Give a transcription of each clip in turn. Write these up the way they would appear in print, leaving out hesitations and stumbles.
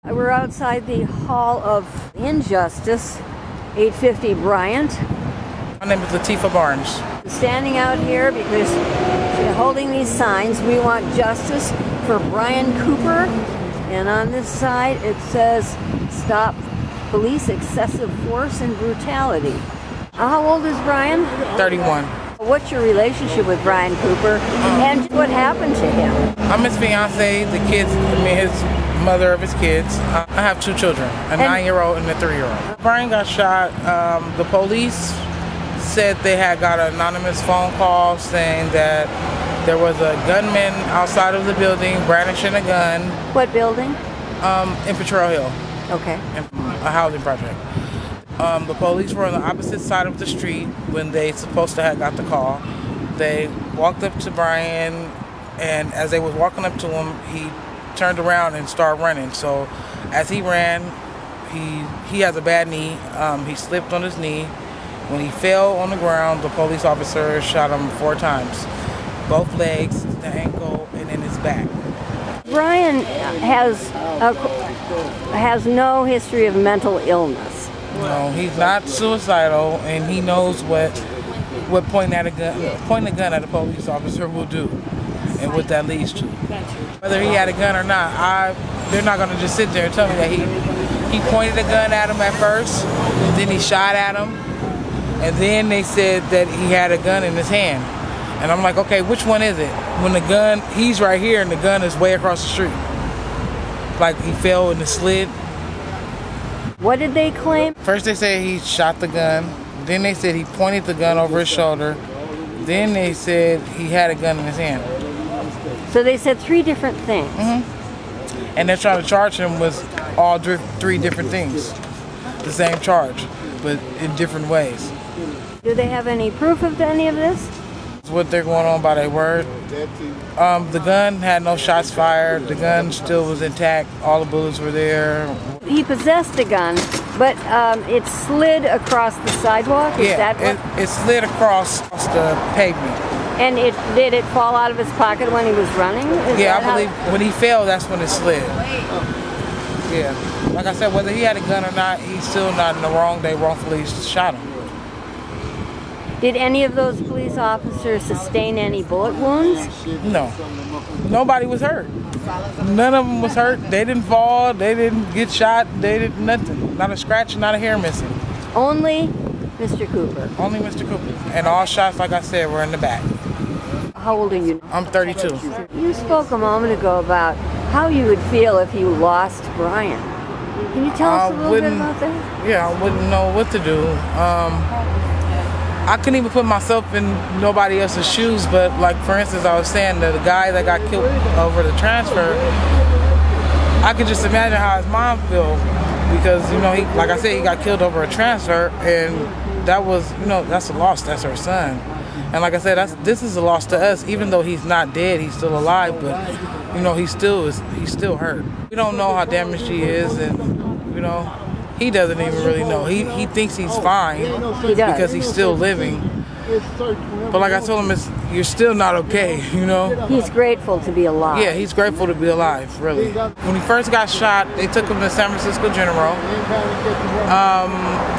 We're outside the Hall of Injustice, 850 Bryant. My name is Lateefah Barnes. Standing out here because she's holding these signs. We want justice for Brian Cooper. And on this side it says, stop police excessive force and brutality. How old is Brian? 31. What's your relationship with Brian Cooper and what happened to him? I'm his fiance, his mother of his kids. I have two children, a 9-year-old and a 3-year-old. Brian got shot. The police said they had got an anonymous phone call saying that there was a gunman outside of the building brandishing a gun. What building? In Potrero Hill. Okay. A housing project. The police were on the opposite side of the street when they supposed to have got the call. They walked up to Brian, and as they was walking up to him, he turned around and started running. So as he ran, he has a bad knee. He slipped on his knee. When he fell on the ground, the police officer shot him 4 times. Both legs, the ankle, and in his back. Brian has no history of mental illness. No, he's not suicidal, and he knows what pointing a gun at a police officer will do, and what that leads to. Whether he had a gun or not, they're not going to just sit there and tell me that he pointed a gun at him at first, then he shot at him, and then they said that he had a gun in his hand. And I'm like, okay, which one is it? When the gun, he's right here and the gun is way across the street. Like he fell in the slid. What did they claim? First they said he shot the gun. Then they said he pointed the gun over his shoulder. Then they said he had a gun in his hand. So they said 3 different things. Mm-hmm. And they're trying to charge him with all 3 different things. The same charge, but in different ways. Do they have any proof of any of this? It's what they're going on by their word. The gun had no shots fired. The gun still was intact. All the bullets were there. He possessed a gun, but it slid across the sidewalk? Is that what? It slid across the pavement. And did it fall out of his pocket when he was running? Yeah, I believe when he fell, that's when it slid. Yeah. Like I said, whether he had a gun or not, he's still not in the wrong. They wrongfully shot him. Did any of those police officers sustain any bullet wounds? No. Nobody was hurt. None of them was hurt. They didn't fall. They didn't get shot. They did nothing. Not a scratch, not a hair missing. Only Mr. Cooper? Only Mr. Cooper. And all shots, like I said, were in the back. How old are you? I'm 32. You spoke a moment ago about how you would feel if you lost Brian. Can you tell us a little bit about that? Yeah, I wouldn't know what to do. I couldn't even put myself in nobody else's shoes, but like for instance, I was saying that the guy that got killed over the transfer, I could just imagine how his mom felt because, he, like I said, he got killed over a transfer, and that was, that's a loss. That's her son. And like I said, this is a loss to us, even though he's not dead, he's still alive, but he's still hurt. We don't know how damaged he is, and he doesn't even really know. He thinks he's fine because he's still living. But like I told him, you're still not okay, He's grateful to be alive. Yeah, he's grateful to be alive, really. When he first got shot, they took him to San Francisco General.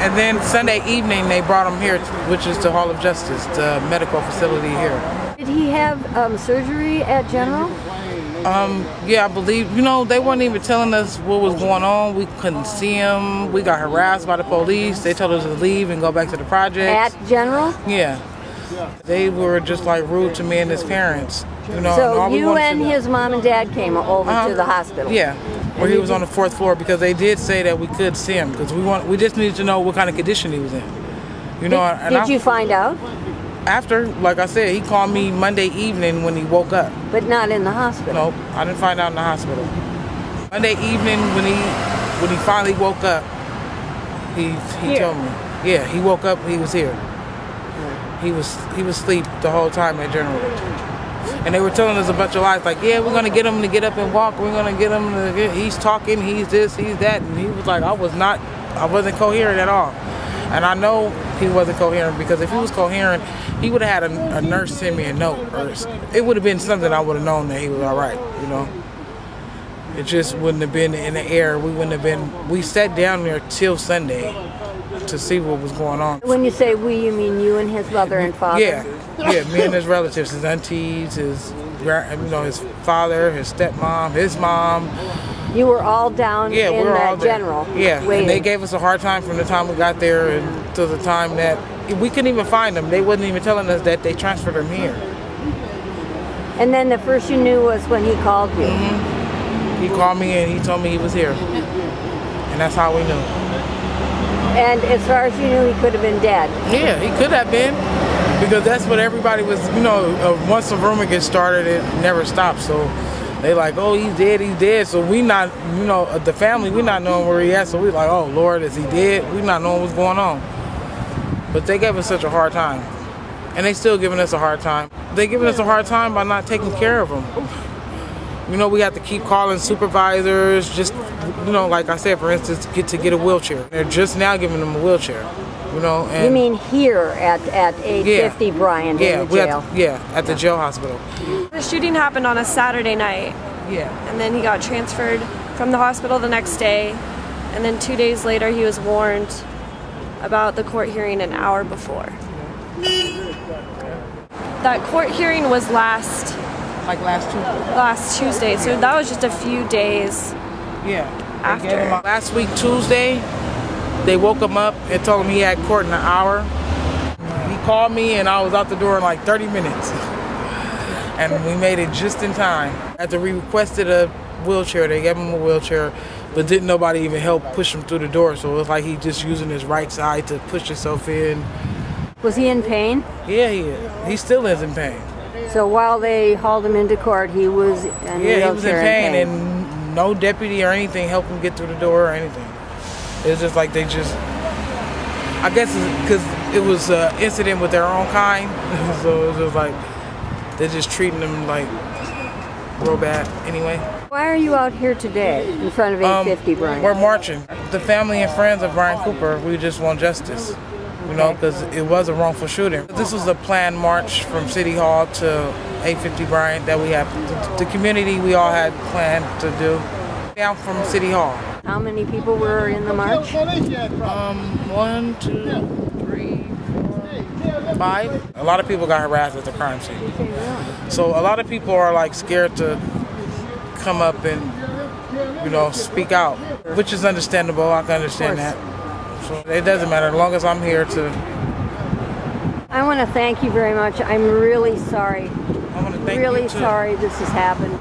And then Sunday evening, they brought him here, which is the Hall of Justice, the medical facility here. Did he have surgery at General? Yeah, I believe, they weren't even telling us what was going on. We couldn't see him. We got harassed by the police. They told us to leave and go back to the project. At General? Yeah. They were just like rude to me and his parents. So you and his mom and dad came over to the hospital? Yeah, where he was on the 4th floor because they did say that we could see him because we just needed to know what kind of condition he was in. Did you find out? After, like I said, he called me Monday evening when he woke up. But not in the hospital? Nope, I didn't find out in the hospital. Monday evening when he finally woke up, he told me. Yeah, he woke up, he was here. He was asleep the whole time at General. And they were telling us a bunch of lies, like, yeah, we're gonna get him to get up and walk. We're gonna get him to he's talking, he's this, he's that, and he was like, I wasn't coherent at all. And I know he wasn't coherent because if he was coherent, he would have had a nurse send me a note, or it would have been something I would have known that he was all right, It just wouldn't have been in the air. We sat down there till Sunday to see what was going on. When you say we, you mean you and his mother and father? Yeah, me and his relatives, his aunties, his father, his stepmom, his mom. You were all down Yeah, in we were all there. general. Yeah, waiting. And they gave us a hard time from the time we got there until the time that we couldn't even find them. They wasn't even telling us that they transferred them here. And then the first you knew was when he called you. He called me and he told me he was here. And that's how we knew. And as far as you knew, he could have been dead. Yeah, he could have been. Because that's what everybody was, once the rumor gets started, it never stops. So they like, oh, he's dead. So we not, the family, we not knowing where he at. So we like, oh, Lord, is he dead? We not knowing what's going on. But they gave us such a hard time. And they still giving us a hard time. They giving us a hard time by not taking care of them. We have to keep calling supervisors, just, like I said, for instance, get a wheelchair. They're just now giving them a wheelchair, And you mean here at 850 Bryant in the jail? At the jail hospital. The shooting happened on a Saturday night. Yeah. And then he got transferred from the hospital the next day. And then 2 days later, he was warned about the court hearing an hour before. That court hearing was last Tuesday, so that was just a few days after. Last week, Tuesday, they woke him up and told him he had court in an hour. He called me and I was out the door in like 30 minutes. And we made it just in time. After we requested a wheelchair, they gave him a wheelchair, but didn't nobody even help push him through the door. So it was like he just using his right side to push himself in. Was he in pain? Yeah, he is. He still is in pain. So while they hauled him into court, he was in he was in pain, and no deputy or anything helped him get through the door or anything. It was just like I guess because it was an incident with their own kind, so it was just like they're just treating them like real bad anyway. Why are you out here today in front of 850 Bryant? We're marching. The family and friends of Bryant Cooper, we just want justice. Because it was a wrongful shooting. This was a planned march from City Hall to 850 Bryant that we have. The community we all had planned to do. I'm from City Hall. How many people were in the march? 1, 2, 3, 4, 5. A lot of people got harassed at the crime scene. Okay, really? So a lot of people are like scared to come up and, speak out, which is understandable. I can understand that. So it doesn't matter as long as I'm here to. I want to thank you very much. I'm really sorry. I want to thank you too. Really sorry this has happened.